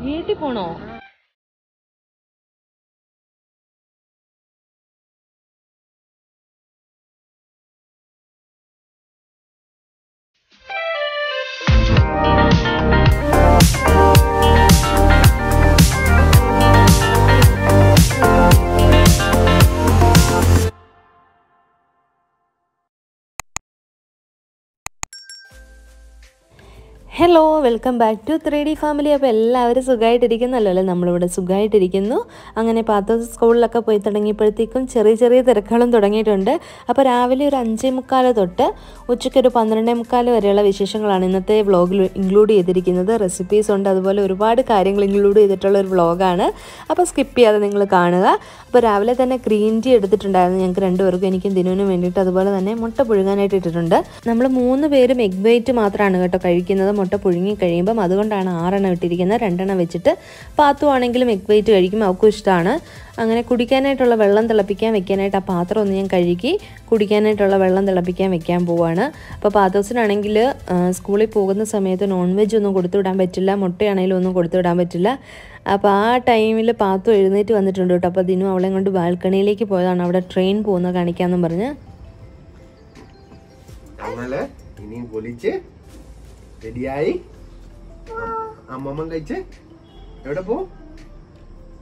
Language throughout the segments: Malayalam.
വീട്ടിൽ പോണോ? Hello, welcome back to 3D family. അപ്പോൾ എല്ലാവരും സുഖമായിട്ടിരിക്കുന്നല്ലോ അല്ലേ? നമ്മളിവിടെ സുഖമായിട്ടിരിക്കുന്നു. അങ്ങനെ പാത്തോസ് സ്കൂളിലൊക്കെ പോയി തുടങ്ങിയപ്പോഴത്തേക്കും ചെറിയ ചെറിയ തിരക്കുകളും തുടങ്ങിയിട്ടുണ്ട്. അപ്പോൾ രാവിലെ ഒരു 5:45 തൊട്ട് ഉച്ചയ്ക്ക് ഒരു 12:45 വരെയുള്ള വിശേഷങ്ങളാണ് ഇന്നത്തെ വ്ളോഗിൽ ഇൻക്ലൂഡ് ചെയ്തിരിക്കുന്നത്. റെസിപ്പീസ് ഉണ്ട്, അതുപോലെ ഒരുപാട് കാര്യങ്ങൾ ഇൻക്ലൂഡ് ചെയ്തിട്ടുള്ള ഒരു വ്ളോഗാണ്. അപ്പോൾ സ്കിപ്പ് ചെയ്യാതെ നിങ്ങൾ കാണുക. അപ്പോൾ രാവിലെ തന്നെ ഗ്രീൻ ടീ എടുത്തിട്ടുണ്ടായിരുന്നു ഞങ്ങൾക്ക് രണ്ടുപേർക്കും, എനിക്കും ദിനുവിനും വേണ്ടിയിട്ട്. അതുപോലെ തന്നെ മുട്ട പുഴുങ്ങാനായിട്ട് ഇട്ടിട്ടുണ്ട്. നമ്മൾ 3 പേരും എഗ് വൈറ്റ് മാത്രമാണ് കേട്ടോ കഴിക്കുന്നത്. മുട്ട പുഴുങ്ങി കഴിയുമ്പം അതുകൊണ്ടാണ് 6 എണ്ണം ഇട്ടിരിക്കുന്നത്. 2 എണ്ണം വെച്ചിട്ട് പാത്തു ആണെങ്കിലും എഗ് വൈറ്റ് കഴിക്കും, അവൾക്കും ഇഷ്ടമാണ്. അങ്ങനെ കുടിക്കാനായിട്ടുള്ള വെള്ളം തിളപ്പിക്കാൻ വെക്കാനായിട്ട് ആ പാത്രം ഒന്ന് ഞാൻ കഴുകി കുടിക്കാനായിട്ടുള്ള വെള്ളം തിളപ്പിക്കാൻ വെക്കാൻ പോവാണ്. അപ്പോൾ പാത്തോസിനാണെങ്കിൽ സ്കൂളിൽ പോകുന്ന സമയത്ത് നോൺ വെജ് ഒന്നും കൊടുത്തു വിടാൻ പറ്റില്ല, മുട്ടയാണെങ്കിലും ഒന്നും കൊടുത്തു വിടാൻ പറ്റില്ല. അപ്പോൾ ആ ടൈമിൽ പാത്തു എഴുന്നേറ്റ് വന്നിട്ടുണ്ട് കേട്ടോ. അപ്പോൾ ദിനു അവളെ കൊണ്ട് ബാൽക്കണിയിലേക്ക് പോയതാണ്, അവിടെ ട്രെയിൻ പോകുന്നത് കാണിക്കാമെന്നും പറഞ്ഞ്. റെഡിയായി അമ്മമ്മ കഴിച്ച് എവിടെ പോ?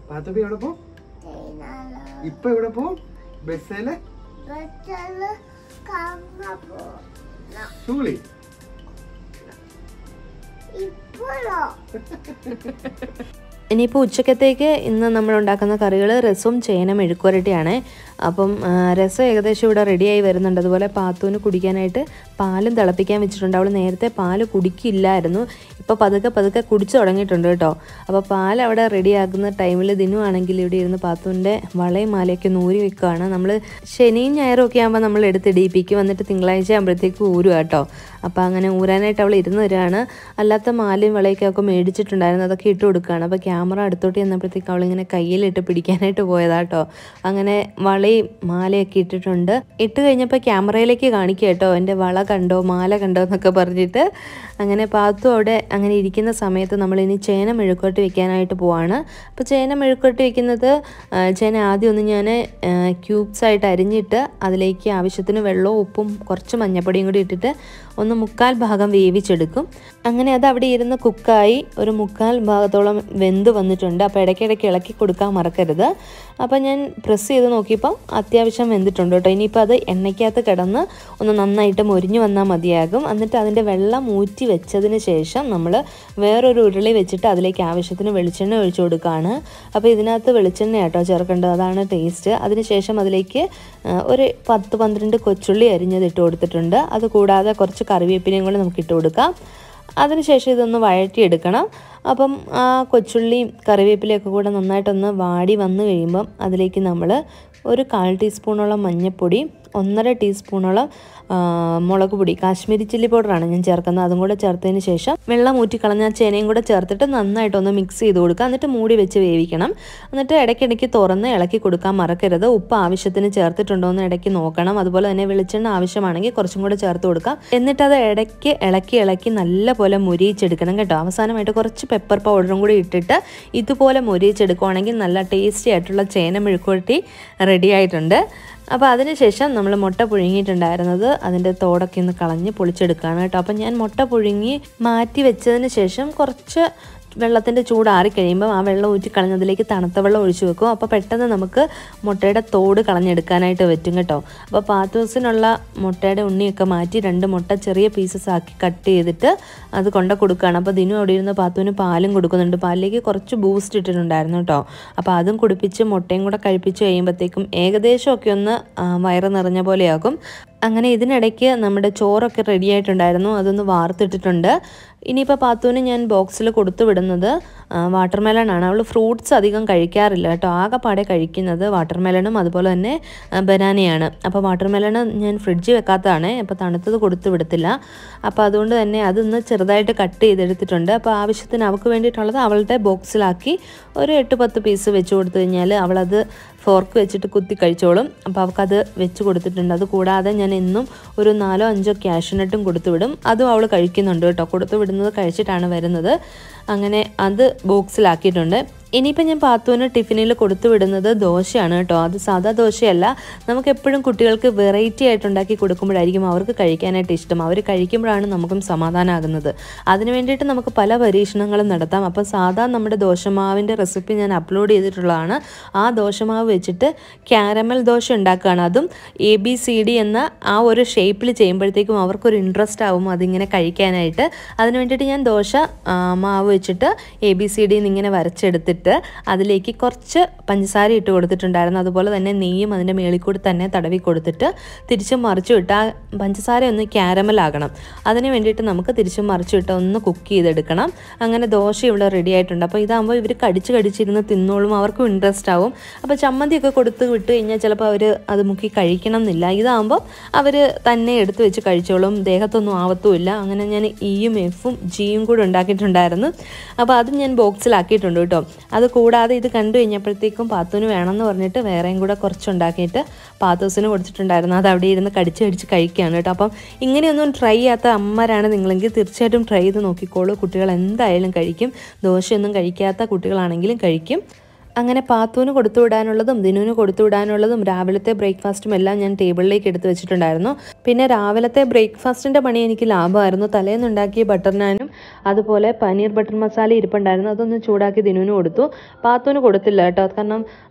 പാത്തുബി എവിടെ പോ? ഇപ്പൊ എവിടെ പോ? ബസ്സില് സ്കൂളിൽ ഇനിയിപ്പോൾ ഉച്ചക്കത്തേക്ക് ഇന്ന് നമ്മൾ ഉണ്ടാക്കുന്ന കറികൾ രസവും ചേന മെഴുക്കുവരട്ടിയാണ്. അപ്പം രസം ഏകദേശം ഇവിടെ റെഡിയായി വരുന്നുണ്ട്. അതുപോലെ പാത്തൂന് കുടിക്കാനായിട്ട് പാലും തിളപ്പിക്കാൻ വെച്ചിട്ടുണ്ട്. അവൾ നേരത്തെ പാല് കുടിക്കില്ലായിരുന്നു, ഇപ്പോൾ പതുക്കെ കുടിച്ചു തുടങ്ങിയിട്ടുണ്ട് കേട്ടോ. അപ്പോൾ പാൽ അവിടെ റെഡിയാക്കുന്ന ടൈമിൽ ദിനു ആണെങ്കിൽ ഇവിടെ ഇരുന്ന് പാത്തൂൻ്റെ വളയും മാലയൊക്കെ നൂരി വെക്കുകയാണ്. നമ്മൾ ശനിയും ഞായറും ഒക്കെ ആകുമ്പോൾ നമ്മൾ എടുത്തിടിയിപ്പിക്കും, എന്നിട്ട് തിങ്കളാഴ്ച ആകുമ്പോഴത്തേക്ക് ഊരുക കേട്ടോ. അപ്പോൾ അങ്ങനെ ഊരാനായിട്ട് അവൾ ഇരുന്ന് വരികയാണ്. അല്ലാത്ത മാലയും വളയൊക്കെ ഒക്കെ മേടിച്ചിട്ടുണ്ടായിരുന്നു, അതൊക്കെ ഇട്ട് കൊടുക്കുകയാണ്. അപ്പോൾ ക്യാമറ അടുത്തോട്ട് ചെന്നപ്പോഴത്തേക്ക് അവളിങ്ങനെ കയ്യിലിട്ട് പിടിക്കാനായിട്ട് പോയതാട്ടോ. അങ്ങനെ വളയും മാലയൊക്കെ ഇട്ടിട്ടുണ്ട്. ഇട്ട് കഴിഞ്ഞപ്പോൾ ക്യാമറയിലേക്ക് കാണിക്കുക കേട്ടോ, എൻ്റെ വള കണ്ടോ മാല കണ്ടോ എന്നൊക്കെ പറഞ്ഞിട്ട്. അങ്ങനെ പാത്തു അവിടെ അങ്ങനെ ഇരിക്കുന്ന സമയത്ത് നമ്മളിനി ചേന മെഴുക്കുവരട്ടി വെക്കാനായിട്ട് പോവാണ്. അപ്പോൾ ചേന മെഴുക്കുവരട്ടി വെക്കുന്നത്, ചേന ആദ്യം ഒന്ന് ഞാൻ ക്യൂബ്സായിട്ട് അരിഞ്ഞിട്ട് അതിലേക്ക് ആവശ്യത്തിന് വെള്ളവും ഉപ്പും കുറച്ച് മഞ്ഞപ്പൊടിയും കൂടി ഇട്ടിട്ട് ഒന്ന് 1/4 ഭാഗം വേവിച്ചെടുക്കും. അങ്ങനെ അത് അവിടെ ഇരുന്ന് കുക്കായി ഒരു 1/4 ഭാഗത്തോളം വെന്ത് വന്നിട്ടുണ്ട്. അപ്പോൾ ഇടയ്ക്കിടയ്ക്ക് ഇളക്കി കൊടുക്കാൻ മറക്കരുത്. അപ്പോൾ ഞാൻ പ്രസ് ചെയ്ത് നോക്കിയപ്പോൾ അത്യാവശ്യം വെന്തിട്ടുണ്ട് കേട്ടോ. ഇനിയിപ്പോൾ അത് എണ്ണയ്ക്കകത്ത് കിടന്ന് ഒന്ന് നന്നായിട്ട് മൊരിഞ്ഞ് വന്നാൽ മതിയാകും. എന്നിട്ട് അതിൻ്റെ വെള്ളം ഊറ്റി വെച്ചതിന് ശേഷം നമ്മൾ വേറൊരു ഉരുളി വെച്ചിട്ട് അതിലേക്ക് ആവശ്യത്തിന് വെളിച്ചെണ്ണ ഒഴിച്ചു കൊടുക്കുകയാണ്. അപ്പോൾ ഇതിനകത്ത് വെളിച്ചെണ്ണ കേട്ടോ ചേർക്കേണ്ടത്, അതാണ് ടേസ്റ്റ്. അതിനുശേഷം അതിലേക്ക് ഒരു 10-12 കൊച്ചുള്ളി അരിഞ്ഞത് ഇട്ട് കൊടുത്തിട്ടുണ്ട്. അതുകൂടാതെ കുറച്ച് കറിവേപ്പിലയും കൂടെ നമുക്ക് ഇട്ട് കൊടുക്കാം. അതിനുശേഷം ഇതൊന്ന് വഴറ്റിയെടുക്കണം. അപ്പം ആ കൊച്ചുള്ളിയും കറിവേപ്പിലയൊക്കെ കൂടെ നന്നായിട്ടൊന്ന് വാടി വന്നു കഴിയുമ്പം അതിലേക്ക് നമ്മൾ ഒരു 1/4 ടീസ്പൂണോളം മഞ്ഞൾപ്പൊടി, 1.5 ടീസ്പൂണോളം മുളക് പൊടി, കാശ്മീരി ചില്ലി പൗഡറാണ് ഞാൻ ചേർക്കുന്നത്. അതും കൂടെ ചേർത്തതിന് ശേഷം വെള്ളം ഊറ്റിക്കളഞ്ഞ ചേനയും കൂടെ ചേർത്തിട്ട് നന്നായിട്ടൊന്ന് മിക്സ് ചെയ്ത് കൊടുക്കുക. എന്നിട്ട് മൂടി വെച്ച് വേവിക്കണം. എന്നിട്ട് ഇടയ്ക്കിടയ്ക്ക് തുറന്ന് ഇളക്കി കൊടുക്കാൻ മറക്കരുത്. ഉപ്പ് ആവശ്യത്തിന് ചേർത്തിട്ടുണ്ടോ എന്ന് ഇടയ്ക്ക് നോക്കണം. അതുപോലെ തന്നെ വെളിച്ചെണ്ണ ആവശ്യമാണെങ്കിൽ കുറച്ചും കൂടെ ചേർത്ത് കൊടുക്കാം. എന്നിട്ട് അത് ഇടയ്ക്ക് ഇളക്കി നല്ല പോലെ മുരിയിച്ചെടുക്കണം കേട്ടോ. അവസാനമായിട്ട് കുറച്ച് പെപ്പർ പൗഡറും കൂടി ഇട്ടിട്ട് ഇതുപോലെ മുരിയിച്ചെടുക്കുകയാണെങ്കിൽ നല്ല ടേസ്റ്റി ആയിട്ടുള്ള ചേന മെഴുക്കുവരട്ടി റെഡി ആയിട്ടുണ്ട്. അപ്പോൾ അതിനുശേഷം നമ്മൾ മുട്ട പുഴുങ്ങിയിട്ടുണ്ടായിരുന്നത് അതിൻ്റെ തോടൊക്കെ ഒന്ന് കളഞ്ഞ് പൊളിച്ചെടുക്കുകയാണ് കേട്ടോ. അപ്പം ഞാൻ മുട്ട പുഴുങ്ങി മാറ്റി വെച്ചതിന് ശേഷം കുറച്ച് വെള്ളത്തിൻ്റെ ചൂടാറിക്കഴിയുമ്പോൾ ആ വെള്ളം ഊറ്റിക്കളഞ്ഞതിലേക്ക് തണുത്ത വെള്ളം ഒഴിച്ചു വെക്കും. അപ്പോൾ പെട്ടെന്ന് നമുക്ക് മുട്ടയുടെ തോട് കളഞ്ഞെടുക്കാനായിട്ട് പറ്റും കേട്ടോ. അപ്പോൾ പാത്തോസിനുള്ള മുട്ടയുടെ ഉണ്ണിയൊക്കെ മാറ്റി 2 മുട്ട ചെറിയ പീസസ് ആക്കി കട്ട് ചെയ്തിട്ട് അത് കൊടുക്കുകയാണ്. അപ്പോൾ ദിനു അവിടെ ഇരുന്ന് പാത്തുവിന് പാലും കൊടുക്കുന്നുണ്ട്. പാലിലേക്ക് കുറച്ച് ബൂസ്റ്റ് ഇട്ടിട്ടുണ്ടായിരുന്നു കേട്ടോ. അപ്പോൾ അതും കുടിപ്പിച്ച് മുട്ടയും കൂടെ കഴിപ്പിച്ച് കഴിയുമ്പോഴത്തേക്കും ഏകദേശമൊക്കെ ഒന്ന് വയറ് നിറഞ്ഞ പോലെയാകും. അങ്ങനെ ഇതിനിടയ്ക്ക് നമ്മുടെ ചോറൊക്കെ റെഡി ആയിട്ടുണ്ടായിരുന്നു, അതൊന്ന് വാർത്തിട്ടിട്ടുണ്ട്. ഇനിയിപ്പോൾ പാത്തുവിന് ഞാൻ ബോക്സിൽ കൊടുത്തു വിടുന്നത് വാട്ടർമെലണാണ്. അവൾ ഫ്രൂട്ട്സ് അധികം കഴിക്കാറില്ല കേട്ടോ. ആകെപ്പാടെ കഴിക്കുന്നത് വാട്ടർമെലണും അതുപോലെ തന്നെ ബനാനയാണ്. അപ്പോൾ വാട്ടർമെലൺ ഞാൻ ഫ്രിഡ്ജിൽ വെക്കാത്തതാണ്, അപ്പോൾ തണുത്തത് കൊടുത്തു വിടത്തില്ല. അപ്പോൾ അതുകൊണ്ട് തന്നെ അതൊന്ന് ചെറുതായിട്ട് കട്ട് ചെയ്തെടുത്തിട്ടുണ്ട്. അപ്പോൾ ആവശ്യത്തിന് അവൾക്ക് വേണ്ടിയിട്ടുള്ളത് അവളുടെ ബോക്സിലാക്കി ഒരു 8-10 പീസ് വെച്ച് കൊടുത്തു കഴിഞ്ഞാൽ അവളത് ഫോർക്ക് വെച്ചിട്ട് കുത്തി കഴിച്ചോളും. അപ്പോൾ അവൾക്കത് വെച്ച് കൊടുത്തിട്ടുണ്ട്. അത് കൂടാതെ ഞാൻ എന്നും ഒരു 4-5 ക്യാഷ്യൂനട്ടും കൊടുത്തു വിടും. അതും അവൾ കഴിക്കുന്നുണ്ട് കേട്ടോ. കൊടുത്തു വിടുന്നത് കഴിച്ചിട്ടാണ് വരുന്നത്. അങ്ങനെ അത് ബോക്സിലാക്കിയിട്ടുണ്ട്. ഇനിയിപ്പോൾ ഞാൻ പാത്തുവിന് ടിഫിനിൽ കൊടുത്തു വിടുന്നത് ദോശയാണ് കേട്ടോ. അത് സാധാ ദോശയല്ല. നമുക്കെപ്പോഴും കുട്ടികൾക്ക് വെറൈറ്റി ആയിട്ട് ഉണ്ടാക്കി കൊടുക്കുമ്പോഴായിരിക്കും അവർക്ക് കഴിക്കാനായിട്ട് ഇഷ്ടം. അവർ കഴിക്കുമ്പോഴാണ് നമുക്കും സമാധാനമാകുന്നത്. അതിന് വേണ്ടിയിട്ട് നമുക്ക് പല പരീക്ഷണങ്ങളും നടത്താം. അപ്പോൾ സാധാ നമ്മുടെ ദോശമാവിൻ്റെ റെസിപ്പി ഞാൻ അപ്ലോഡ് ചെയ്തിട്ടുള്ളതാണ്. ആ ദോശമാവ് വെച്ചിട്ട് ക്യാരമൽ ദോശ ഉണ്ടാക്കുകയാണ്. അതും ABCD എന്ന ആ ഒരു ഷേപ്പിൽ ചെയ്യുമ്പോഴത്തേക്കും അവർക്കൊരു ഇൻട്രസ്റ്റ് ആവും അതിങ്ങനെ കഴിക്കാനായിട്ട്. അതിന് വേണ്ടിയിട്ട് ഞാൻ ദോശ മാവ് വെച്ചിട്ട് ABCD എന്നിങ്ങനെ വരച്ചെടുത്തിട്ട് അതിലേക്ക് കുറച്ച് പഞ്ചസാര ഇട്ട് കൊടുത്തിട്ടുണ്ടായിരുന്നു. അതുപോലെ തന്നെ നെയ്യും അതിൻ്റെ മേളിൽ കൂടി തന്നെ തടവി കൊടുത്തിട്ട് തിരിച്ചും മറിച്ചും ഇട്ട് ആ പഞ്ചസാര ഒന്ന് ക്യാരമൽ ആകണം. അതിന് വേണ്ടിയിട്ട് നമുക്ക് തിരിച്ചും മറിച്ചും ഇട്ട് ഒന്ന് കുക്ക് ചെയ്തെടുക്കണം. അങ്ങനെ ദോശ ഇവിടെ റെഡി ആയിട്ടുണ്ട്. അപ്പോൾ ഇതാകുമ്പോൾ ഇവർ കടിച്ചിരുന്ന് തിന്നോളും. അവർക്കും ഇൻട്രസ്റ്റ് ആവും. അപ്പോൾ ചമ്മന്തിയൊക്കെ കൊടുത്ത് വിട്ട് കഴിഞ്ഞാൽ ചിലപ്പോൾ അവർ അത് മുക്കി കഴിക്കണം എന്നില്ല. ഇതാകുമ്പോൾ അവർ തന്നെ എടുത്ത് വെച്ച് കഴിച്ചോളും. ദേഹത്തൊന്നും ആവത്തുമില്ല. അങ്ങനെ ഞാൻ Eയും Fഉം Gയും കൂടെ ഉണ്ടാക്കിയിട്ടുണ്ടായിരുന്നു. അപ്പോൾ അത് ഞാൻ ബോക്സിലാക്കിയിട്ടുണ്ട് കേട്ടോ. അത് കൂടാതെ ഇത് കണ്ടു കഴിഞ്ഞപ്പോഴത്തേക്കും പാത്തുവിന് വേണമെന്ന് പറഞ്ഞിട്ട് വേറെയും കൂടെ കുറച്ചുണ്ടാക്കിയിട്ട് പാത്തൂസിന് കൊടുത്തിട്ടുണ്ടായിരുന്നു. അത് അവിടെ ഇരുന്ന് കടിച്ച് കഴിക്കുകയാണ് കേട്ടോ. അപ്പം ഇങ്ങനെയൊന്നും ട്രൈ ചെയ്യാത്ത അമ്മമാരാണ് നിങ്ങളെങ്കിൽ തീർച്ചയായിട്ടും ട്രൈ ചെയ്ത് നോക്കിക്കോളൂ. കുട്ടികൾ എന്തായാലും കഴിക്കും. ദോശയൊന്നും കഴിക്കാത്ത കുട്ടികളാണെങ്കിലും കഴിക്കും. അങ്ങനെ പാത്തുവിന് കൊടുത്തു വിടാനുള്ളതും ദിനുവിന് കൊടുത്തു വിടാനുള്ളതും രാവിലത്തെ ബ്രേക്ക്ഫാസ്റ്റും എല്ലാം ഞാൻ ടേബിളിലേക്ക് എടുത്ത് വെച്ചിട്ടുണ്ടായിരുന്നു. പിന്നെ രാവിലത്തെ ബ്രേക്ക്ഫാസ്റ്റിൻ്റെ പണി എനിക്ക് ലാഭമായിരുന്നു. തലേന്നുണ്ടാക്കിയ ബട്ടർ നാനും അതുപോലെ പനീർ ബട്ടർ മസാല ഇരിപ്പുണ്ടായിരുന്നു. അതൊന്ന് ചൂടാക്കി ദിനുവിന് കൊടുത്തു. പാത്തുവിന് കൊടുത്തില്ല കേട്ടോ. കാരണം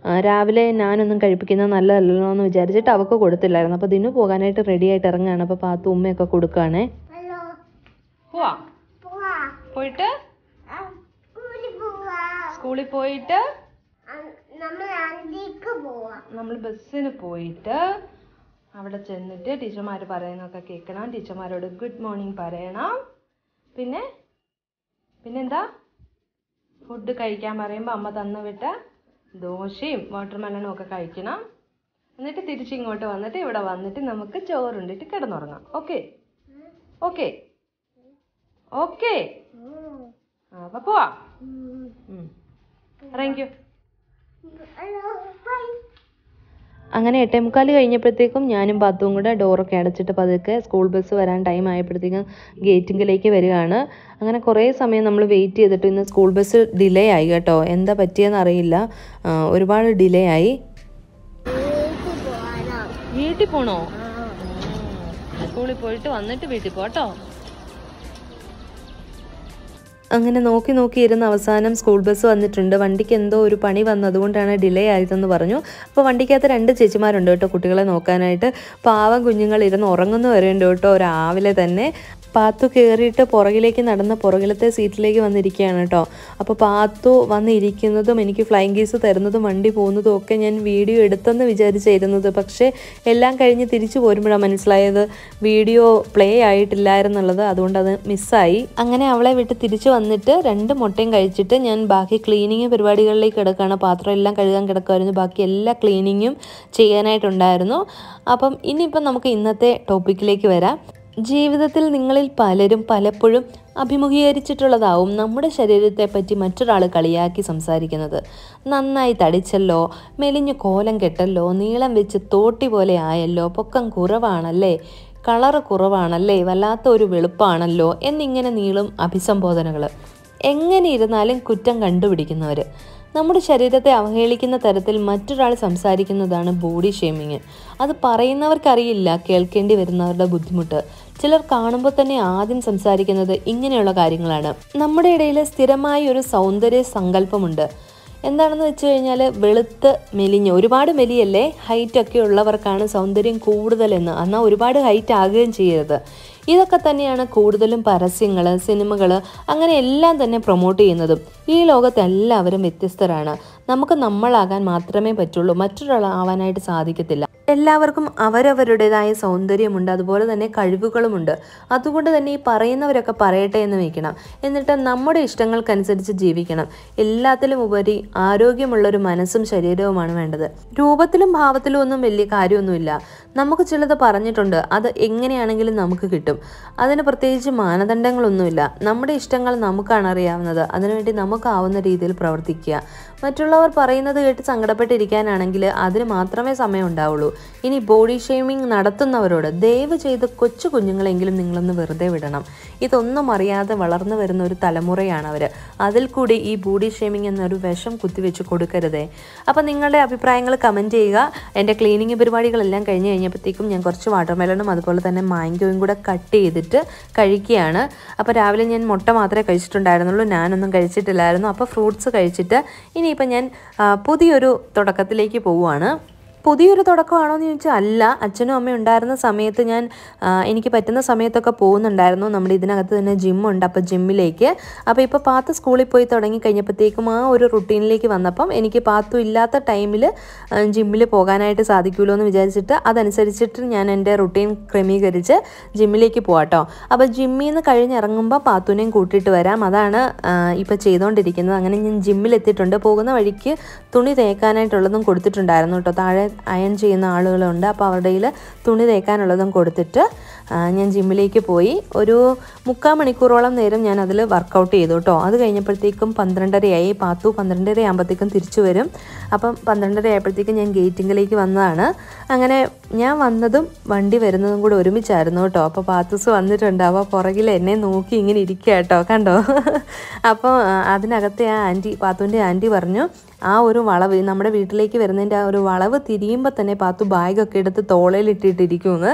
രാവിലെ ഞാനൊന്നും കഴിപ്പിക്കുന്നത് നല്ലതല്ലല്ലോ എന്ന് വിചാരിച്ചിട്ട് അവൾക്ക് കൊടുത്തില്ലായിരുന്നു. അപ്പോൾ ദിനു പോകാനായിട്ട് റെഡി ആയിട്ട് ഇറങ്ങുകയാണ്. അപ്പോൾ പാത്തു ഉമ്മയൊക്കെ കൊടുക്കുകയാണേ. പോയിട്ട് സ്കൂളിൽ പോയിട്ട് നമ്മൾ ബസ്സിന് പോയിട്ട് അവിടെ ചെന്നിട്ട് ടീച്ചർമാർ പറയുന്നതൊക്കെ കേൾക്കണം. ടീച്ചർമാരോട് ഗുഡ് മോർണിംഗ് പറയണം. പിന്നെന്താ ഫുഡ് കഴിക്കാൻ പറയുമ്പോൾ അമ്മ തന്നു വിട്ട ദോശയും വാട്ടർമെലണും ഒക്കെ കഴിക്കണം. എന്നിട്ട് തിരിച്ചിങ്ങോട്ട് വന്നിട്ട് ഇവിടെ വന്നിട്ട് നമുക്ക് ചോറുണ്ടിട്ട് കിടന്നുറങ്ങാം. Okay okay okay. അപ്പം പോവാ. ഇറങ്ങിക്കോ. അങ്ങനെ 8:45 കഴിഞ്ഞപ്പോഴത്തേക്കും ഞാനും പാത്തുവും കൂടെ ഡോറൊക്കെ അടച്ചിട്ട് പതുക്കെ സ്കൂൾ ബസ് വരാൻ ടൈം ആയപ്പോഴത്തേക്കും ഗേറ്റിലേക്ക് വരികയാണ്. അങ്ങനെ കുറേ സമയം നമ്മൾ വെയിറ്റ് ചെയ്തിട്ട് ഇന്ന് സ്കൂൾ ബസ് ഡിലേ ആയി കേട്ടോ. എന്താ പറ്റിയെന്ന് അറിയില്ല. ഒരുപാട് ഡിലേ ആയി. വീട്ടിൽ പോണോ? സ്കൂളിൽ പോയിട്ട് വന്നിട്ട് വീട്ടിൽ പോട്ടോ. അങ്ങനെ നോക്കി ഇരുന്ന് അവസാനം സ്കൂൾ ബസ് വന്നിട്ടുണ്ട്. വണ്ടിക്ക് എന്തോ ഒരു പണി വന്നതുകൊണ്ടാണ് ഡിലേ ആയതെന്ന് പറഞ്ഞു. അപ്പോൾ വണ്ടിക്കകത്ത് 2 ചേച്ചിമാരുണ്ട് കേട്ടോ കുട്ടികളെ നോക്കാനായിട്ട്. പാവം കുഞ്ഞുങ്ങൾ ഇരുന്ന് ഉറങ്ങുന്നു വരെയുണ്ട് കേട്ടോ രാവിലെ തന്നെ. പാത്തു കയറിയിട്ട് പുറകിലേക്ക് നടന്ന് പുറകിലത്തെ സീറ്റിലേക്ക് വന്നിരിക്കുകയാണ് കേട്ടോ. അപ്പോൾ പാത്തു വന്നിരിക്കുന്നതും എനിക്ക് ഫ്ലൈങ് കീസ് തരുന്നതും വണ്ടി പോകുന്നതും ഒക്കെ ഞാൻ വീഡിയോ എടുത്തെന്ന് വിചാരിച്ചിരുന്നത്. പക്ഷേ എല്ലാം കഴിഞ്ഞ് തിരിച്ചു പോരുമ്പോഴാണ് മനസ്സിലായത് വീഡിയോ പ്ലേ ആയിട്ടില്ലായിരുന്നുള്ളത്. അതുകൊണ്ട് അത് മിസ്സായി. അങ്ങനെ അവളെ വിട്ട് തിരിച്ചു വന്നിട്ട് 2 മുട്ടയും കഴിച്ചിട്ട് ഞാൻ ബാക്കി ക്ലീനിങ് പരിപാടികളിലേക്ക് കിടക്കുകയാണ്. പാത്രം എല്ലാം കഴുകാൻ കിടക്കുമായിരുന്നു. ബാക്കി എല്ലാ ക്ലീനിങ്ങും ചെയ്യാനായിട്ടുണ്ടായിരുന്നു. അപ്പം ഇനിയിപ്പം നമുക്ക് ഇന്നത്തെ ടോപ്പിക്കിലേക്ക് വരാം. ജീവിതത്തിൽ നിങ്ങളിൽ പലരും പലപ്പോഴും അഭിമുഖീകരിച്ചിട്ടുള്ളതാവും നമ്മുടെ ശരീരത്തെപ്പറ്റി മറ്റൊരാൾ കളിയാക്കി സംസാരിക്കുന്നത്. നന്നായി തടിച്ചല്ലോ, മെലിഞ്ഞു കോലം കെട്ടല്ലോ, നീളം വെച്ച് തോട്ടി പോലെ ആയല്ലോ, പൊക്കം കുറവാണല്ലേ, കളറ് കുറവാണല്ലേ, വല്ലാത്ത ഒരു വെളുപ്പാണല്ലോ എന്നിങ്ങനെ നീളും അഭിസംബോധനകൾ. എങ്ങനെ ഇരുന്നാലും കുറ്റം കണ്ടുപിടിക്കുന്നവർ. നമ്മുടെ ശരീരത്തെ അവഹേളിക്കുന്ന തരത്തിൽ മറ്റൊരാൾ സംസാരിക്കുന്നതാണ് ബോഡി ഷേമിങ്. അത് പറയുന്നവർക്കറിയില്ല കേൾക്കേണ്ടി വരുന്നവരുടെ ബുദ്ധിമുട്ട്. ചിലർ കാണുമ്പോൾ തന്നെ ആദ്യം സംസാരിക്കുന്നത് ഇങ്ങനെയുള്ള കാര്യങ്ങളാണ്. നമ്മുടെ ഇടയിൽ സ്ഥിരമായി ഒരു സൗന്ദര്യ സങ്കല്പമുണ്ട്. എന്താണെന്ന് വെച്ച് കഴിഞ്ഞാൽ വെളുത്ത് മെലിഞ്ഞ്, ഒരുപാട് മെലിയല്ലേ, ഹൈറ്റൊക്കെ ഉള്ളവർക്കാണ് സൗന്ദര്യം കൂടുതലെന്ന്. എന്നാൽ ഒരുപാട് ഹൈറ്റ് ആകുകയും ചെയ്യരുത്. ഇതൊക്കെ തന്നെയാണ് കൂടുതലും പരസ്യങ്ങൾ, സിനിമകൾ, അങ്ങനെ എല്ലാം തന്നെ പ്രൊമോട്ട് ചെയ്യുന്നതും. ഈ ലോകത്ത് എല്ലാവരും വ്യത്യസ്തരാണ്. നമുക്ക് നമ്മളാകാൻ മാത്രമേ പറ്റുള്ളൂ, മറ്റൊരാളാവാനായിട്ട് സാധിക്കത്തില്ല. എല്ലാവർക്കും അവരവരുടേതായ സൗന്ദര്യമുണ്ട്, അതുപോലെ തന്നെ കഴിവുകളുമുണ്ട്. അതുകൊണ്ട് തന്നെ ഈ പറയുന്നവരൊക്കെ പറയട്ടെ എന്ന് വയ്ക്കണം. എന്നിട്ട് നമ്മുടെ ഇഷ്ടങ്ങൾക്കനുസരിച്ച് ജീവിക്കണം. എല്ലാത്തിലും ഉപരി ആരോഗ്യമുള്ളൊരു മനസ്സും ശരീരവുമാണ് വേണ്ടത്. രൂപത്തിലും ഭാവത്തിലും ഒന്നും വലിയ കാര്യമൊന്നുമില്ല. നമുക്ക് ചിലത് പറഞ്ഞിട്ടുണ്ട്, അത് എങ്ങനെയാണെങ്കിലും നമുക്ക് കിട്ടും. അതിന് പ്രത്യേകിച്ച് മാനദണ്ഡങ്ങളൊന്നുമില്ല. നമ്മുടെ ഇഷ്ടങ്ങൾ നമുക്കാണ് അറിയാവുന്നത്. അതിനുവേണ്ടി നമുക്കാവുന്ന രീതിയിൽ പ്രവർത്തിക്കുക. മറ്റുള്ളവർ പറയുന്നത് കേട്ട് സങ്കടപ്പെട്ടിരിക്കാനാണെങ്കിൽ അതിന് മാത്രമേ സമയം ഉണ്ടാവുള്ളൂ. ഇനി ബോഡി ഷെയ്മിങ് നടത്തുന്നവരോട് ദയവ് ചെയ്ത് കൊച്ചു കുഞ്ഞുങ്ങളെങ്കിലും നിങ്ങളൊന്ന് വെറുതെ വിടണം. ഇതൊന്നും അറിയാതെ വളർന്നു വരുന്ന ഒരു തലമുറയാണ് അവർ. അതിൽ കൂടി ഈ ബോഡി ഷെയ്മിങ് എന്നൊരു വിഷം കുത്തിവെച്ച് കൊടുക്കരുതേ. അപ്പോൾ നിങ്ങളുടെ അഭിപ്രായങ്ങൾ കമൻറ്റ് ചെയ്യുക. എൻ്റെ ക്ലീനിങ് പരിപാടികളെല്ലാം കഴിഞ്ഞ് കഴിഞ്ഞപ്പോഴത്തേക്കും ഞാൻ കുറച്ച് വാട്ടർമെലണും അതുപോലെ തന്നെ മാങ്കോയും കൂടെ കട്ട് ചെയ്തിട്ട് കഴിക്കുകയാണ്. അപ്പോൾ രാവിലെ ഞാൻ മുട്ട മാത്രമേ കഴിച്ചിട്ടുണ്ടായിരുന്നുള്ളൂ, ഞാനൊന്നും കഴിച്ചിട്ടില്ലായിരുന്നു. അപ്പോൾ ഫ്രൂട്ട്സ് കഴിച്ചിട്ട് ഇനിയിപ്പോൾ ഞാൻ പുതിയൊരു തുടക്കത്തിലേക്ക് പോവുകയാണ്. പുതിയൊരു തുടക്കമാണോ എന്ന് ചോദിച്ചാൽ അല്ല. അച്ഛനും അമ്മയും ഉണ്ടായിരുന്ന സമയത്ത് ഞാൻ എനിക്ക് പറ്റുന്ന സമയത്തൊക്കെ പോകുന്നുണ്ടായിരുന്നു. നമ്മുടെ ഇതിനകത്ത് തന്നെ ജിമ്മുണ്ട്, അപ്പോൾ ജിമ്മിലേക്ക്. അപ്പോൾ ഇപ്പോൾ പാത്തു സ്കൂളിൽ പോയി തുടങ്ങി കഴിഞ്ഞപ്പോഴത്തേക്കും ആ ഒരു റുട്ടീനിലേക്ക് വന്നപ്പം എനിക്ക് പാത്തു ഇല്ലാത്ത ടൈമിൽ ജിമ്മിൽ പോകാനായിട്ട് സാധിക്കുമല്ലോ എന്ന് വിചാരിച്ചിട്ട് അതനുസരിച്ചിട്ട് ഞാൻ എൻ്റെ റുട്ടീൻ ക്രമീകരിച്ച് ജിമ്മിലേക്ക് പോകാട്ടോ. അപ്പോൾ ജിമ്മിൽ നിന്ന് കഴിഞ്ഞിറങ്ങുമ്പോൾ പാത്തുവിനെയും കൂട്ടിയിട്ട് വരാം. അതാണ് ഇപ്പോൾ ചെയ്തുകൊണ്ടിരിക്കുന്നത്. അങ്ങനെ ഞാൻ ജിമ്മിലെത്തിയിട്ടുണ്ട്. പോകുന്ന വഴിക്ക് തുണി തേക്കാനായിട്ടുള്ളതും കൊടുത്തിട്ടുണ്ടായിരുന്നു കേട്ടോ. താഴെ അയൺ ചെയ്യുന്ന ആളുകളുണ്ട്, അപ്പോൾ അവരുടെ കയ്യിൽ തുണി തേക്കാനുള്ളതും കൊടുത്തിട്ട് ഞാൻ ജിമ്മിലേക്ക് പോയി. ഒരു 3/4 മണിക്കൂറോളം നേരം ഞാൻ അതിൽ വർക്കൗട്ട് ചെയ്തു കേട്ടോ. അത് കഴിഞ്ഞപ്പോഴത്തേക്കും 12:30 പാത്തു 12:30 ആകുമ്പോഴത്തേക്കും തിരിച്ചു വരും. അപ്പം 12:30 ആയപ്പോഴത്തേക്കും ഞാൻ ഗേറ്റിങ്ങിലേക്ക് വന്നതാണ്. അങ്ങനെ ഞാൻ വന്നതും വണ്ടി വരുന്നതും കൂടെ ഒരുമിച്ചായിരുന്നു കേട്ടോ. അപ്പോൾ പാത്തൂസ് വന്നിട്ടുണ്ട്. അപ്പോൾ പുറകിൽ എന്നെ നോക്കി ഇങ്ങനെ ഇരിക്കുക കേട്ടോ, കണ്ടോ. അപ്പോൾ അതിനകത്തെ ആ ആൻറ്റി, പാത്തുവിൻ്റെ ആൻറ്റി പറഞ്ഞു, ആ ഒരു വളവ് നമ്മുടെ വീട്ടിലേക്ക് വരുന്നതിൻ്റെ ആ ഒരു വളവ് തിരിയുമ്പോൾ തന്നെ പാത്തു ബാഗൊക്കെ എടുത്ത് തോളയിലിട്ടിട്ടിരിക്കുമെന്ന്.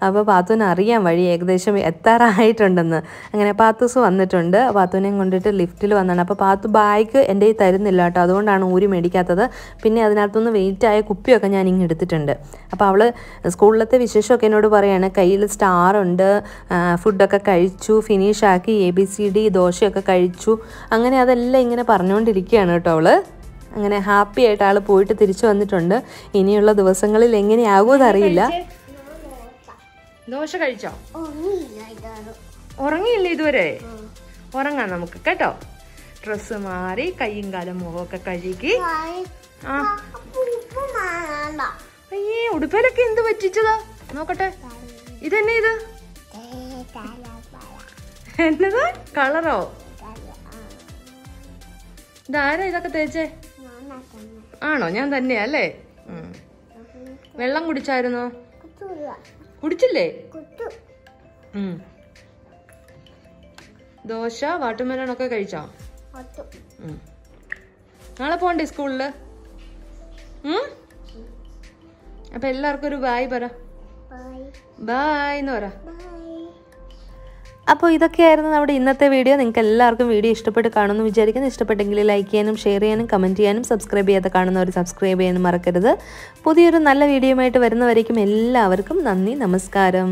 അപ്പോൾ പാത്തുവിന് അറിയാം വഴി ഏകദേശം എത്താറായിട്ടുണ്ടെന്ന്. അങ്ങനെ പാത്തൂസ് വന്നിട്ടുണ്ട്. പാത്തുവിനെയും കൊണ്ടിട്ട് ലിഫ്റ്റിൽ വന്നാണ്. അപ്പോൾ പാത്തു ബാഗ് എൻ്റെ കയ്യിൽ തരുന്നില്ല കേട്ടോ, അതുകൊണ്ടാണ് ഊരി മേടിക്കാത്തത്. പിന്നെ അതിനകത്തുനിന്ന് വെയിറ്റായ കുപ്പിയൊക്കെ ഞാൻ ഇങ്ങ് എടുത്തിട്ടുണ്ട്. അപ്പോൾ അവൾ സ്കൂളിലത്തെ വിശേഷമൊക്കെ എന്നോട് പറയുകയാണ്, കയ്യിൽ സ്റ്റാറുണ്ട്, ഫുഡൊക്കെ കഴിച്ചു, ഫിനിഷാക്കി, ABCD ദോശയൊക്കെ കഴിച്ചു. അങ്ങനെ അതെല്ലാം ഇങ്ങനെ പറഞ്ഞുകൊണ്ടിരിക്കുകയാണ് കേട്ടോ അവൾ. അങ്ങനെ ഹാപ്പി ആയിട്ട് ആൾ പോയിട്ട് തിരിച്ചു വന്നിട്ടുണ്ട്. ഇനിയുള്ള ദിവസങ്ങളിൽ എങ്ങനെയാകുമെന്ന് അറിയില്ല. ദോശ കഴിച്ചോ? ഉറങ്ങിയില്ലേ ഇതുവരെ? ഉറങ്ങാം നമുക്ക് കേട്ടോ. ഡ്രസ്സ് മാറി കയ്യും കാലം മുഖമൊക്കെ കഴുകി. അയ്യേ, ഉടുപ്പയിലൊക്കെ എന്ത് പറ്റിച്ചതാ നോക്കട്ടെ. ഇതെന്നെ ഇത് എന്നതാ കളറോ? ഇതാരാ ഇതൊക്കെ തേച്ചേ? ആണോ? ഞാൻ തന്നെയാ അല്ലേ? വെള്ളം കുടിച്ചായിരുന്നോ? കുടിച്ചില്ലേ? ദോശ വാട്ടർമെലണൊക്കെ കഴിച്ചോ? നാളെ പോണ്ടേ സ്കൂളില്? അപ്പൊ എല്ലാവർക്കും ഒരു ബായ് പറ. ബായ് എന്ന് പറ. അപ്പോൾ ഇതൊക്കെയായിരുന്നു നമ്മുടെ ഇന്നത്തെ വീഡിയോ. നിങ്ങൾക്ക് എല്ലാവർക്കും വീഡിയോ ഇഷ്ടപ്പെട്ട് കാണുമെന്ന് വിചാരിക്കുന്നു. ഇഷ്ടപ്പെട്ടെങ്കിൽ ലൈക്ക് ചെയ്യാനും ഷെയർ ചെയ്യാനും കമൻറ്റ് ചെയ്യാനും സബ്സ്ക്രൈബ് ചെയ്യാതെ കാണുന്നവർ സബ്സ്ക്രൈബ് ചെയ്യാനും മറക്കരുത്. പുതിയൊരു നല്ല വീഡിയോയുമായിട്ട് വരുന്നവരേക്കും എല്ലാവർക്കും നന്ദി, നമസ്കാരം.